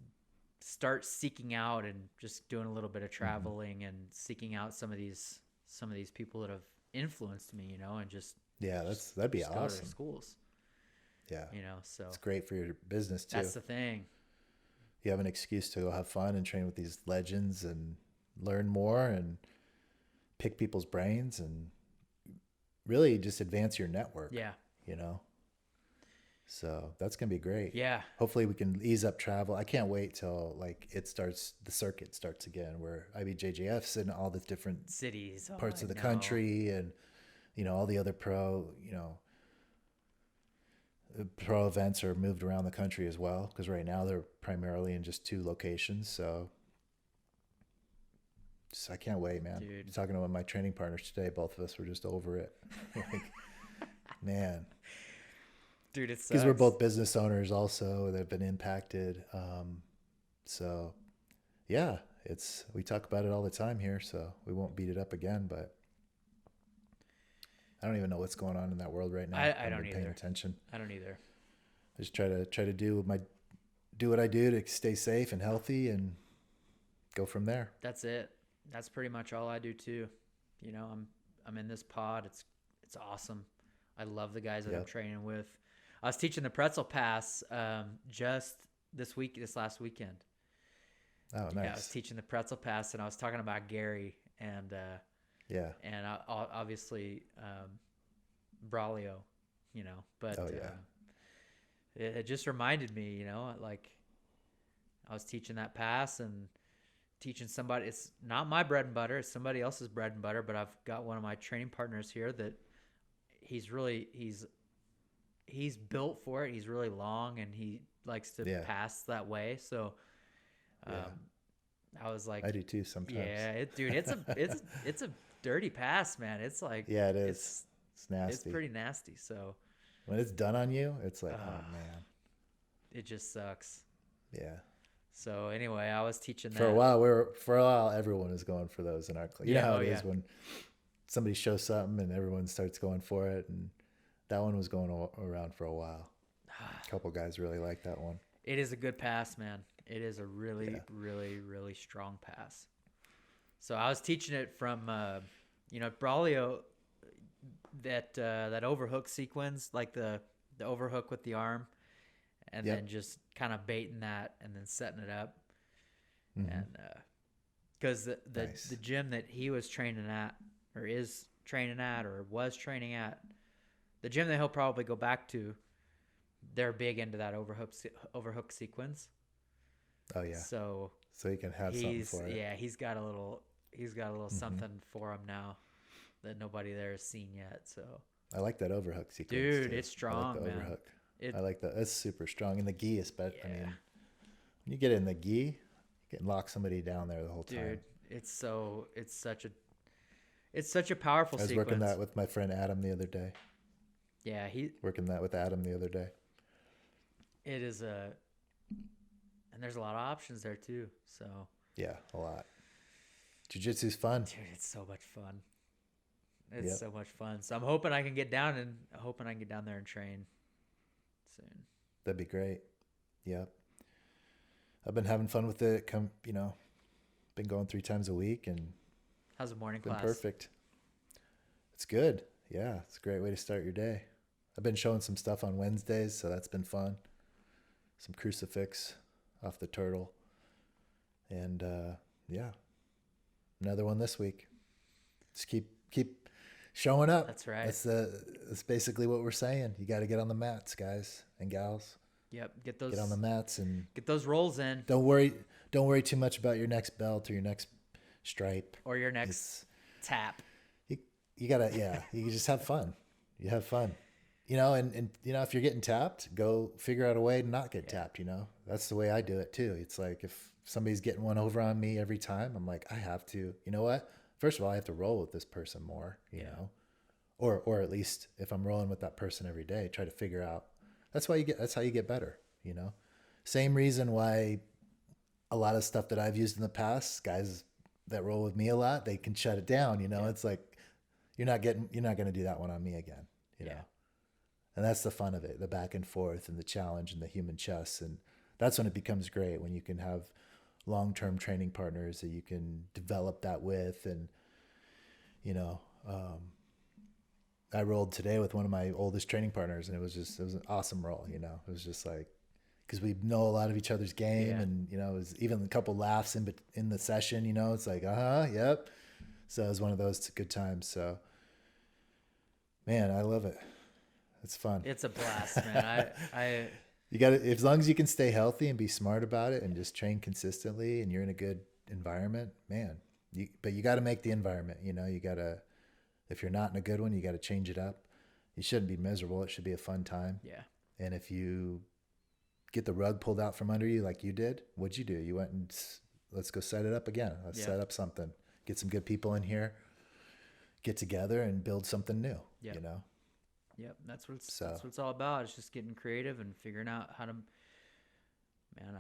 start seeking out and just doing a little bit of traveling and seeking out some of these people that have influenced me, and just that'd be awesome. Go to their schools. Yeah. So it's great for your business too. That's the thing. You have an excuse to go have fun and train with these legends and learn more and pick people's brains and really just advance your network. Yeah. So that's going to be great. Yeah. Hopefully we can ease up travel. I can't wait till the circuit starts again, where IBJJF's in all the different cities, parts of the country, and, all the other pro events are moved around the country as well. Cause right now they're primarily in just 2 locations. So I can't wait, man. Dude. Talking to one of my training partners today, both of us were just over it. Man. Dude, it sucks. Because we're both business owners also that have been impacted. So, yeah, we talk about it all the time here, so we won't beat it up again. But I don't even know what's going on in that world right now. I don't either. Paying attention. I don't either. I just try to do what I do to stay safe and healthy and go from there. That's it. That's pretty much all I do too. I'm in this pod. It's awesome. I love the guys that I'm training with. I was teaching the pretzel pass just this last weekend. Oh, nice. Yeah, I was teaching the pretzel pass, and I was talking about Gary and obviously Braulio, but it just reminded me, I was teaching that pass and teaching somebody. It's not my bread and butter, it's somebody else's bread and butter, but I've got one of my training partners here that he's built for it. He's really long and he likes to pass that way. So I was like, I do too sometimes. Yeah, dude, it's a dirty pass, man. It's it is. It's nasty. It's pretty nasty. So when it's done on you, it's like, oh man, it just sucks. Yeah. So anyway, I was teaching that for a while. Everyone is going for those in our class. You know how it is when somebody shows something and everyone starts going for it, and that one was going around for a while. A couple guys really like that one. It is a good pass, man. It is a really, really, really strong pass. So I was teaching it from, Braulio, that overhook sequence, like the overhook with the arm, and then just kind of baiting that and then setting it up. Mm-hmm. And because the gym that he was training at, or is training at, or was training at, the gym that he'll probably go back to, they're big into that overhook sequence. Oh yeah. So he can have something for it. Yeah, he's got a little something for him now that nobody there has seen yet. So I like that overhook sequence. Dude, too. It's strong, I like the man. Overhook. I like that. It's super strong. And the gi is better. Yeah. I mean, when you get in the gi, you can lock somebody down there the whole time. Dude, it's such a powerful sequence. I was working that with my friend Adam the other day. Yeah, working that with Adam the other day. It is and there's a lot of options there too. So yeah, a lot. Jiu-jitsu's fun. Dude, it's so much fun. It's so much fun. So I'm hoping I can get down there and train soon. That'd be great. Yep. I've been having fun with it. Been going 3 times a week, and how's the morning class? Perfect. It's good. Yeah, it's a great way to start your day. I've been showing some stuff on Wednesdays, so that's been fun. Some crucifix off the turtle. And another one this week. Just keep showing up. That's right. That's basically what we're saying. You got to get on the mats, guys and gals. Yep. Get on the mats and get those rolls in. don't worry too much about your next belt or your next stripe or your next tap. You gotta, yeah, you just have fun. You have fun, and if you're getting tapped, go figure out a way to not get tapped. That's the way I do it too. It's like, if somebody's getting one over on me every time, I'm like, I have to, you know what? First of all, I have to roll with this person more, you know, or at least if I'm rolling with that person every day, try to figure out, that's how you get better, Same reason why a lot of stuff that I've used in the past, guys that roll with me a lot, they can shut it down, It's like, you're not going to do that one on me again, you know? And that's the fun of it, the back and forth and the challenge and the human chess. And that's when it becomes great, when you can have long-term training partners that you can develop that with. And, I rolled today with one of my oldest training partners, and it was an awesome roll. It was just like, because we know a lot of each other's game, and, it was even a couple laughs in the session, it's like, yep. So it was one of those good times. So, man, I love it. It's fun. It's a blast, man. You got to, as long as you can stay healthy and be smart about it and just train consistently, and you're in a good environment, man. But you got to make the environment. You got to, if you're not in a good one, you got to change it up. You shouldn't be miserable. It should be a fun time. Yeah. And if you get the rug pulled out from under you like you did, what'd you do? You went and let's go set it up again. Let's set up something. Get some good people in here. Get together and build something new. Yep. Yep, that's what it's all about. It's just getting creative and figuring out how to. Man,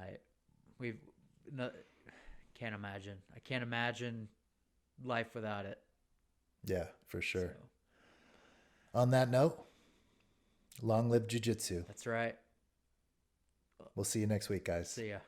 can't imagine. I can't imagine life without it. Yeah, for sure. So. On that note, long live jiu-jitsu. That's right. We'll see you next week, guys. See ya.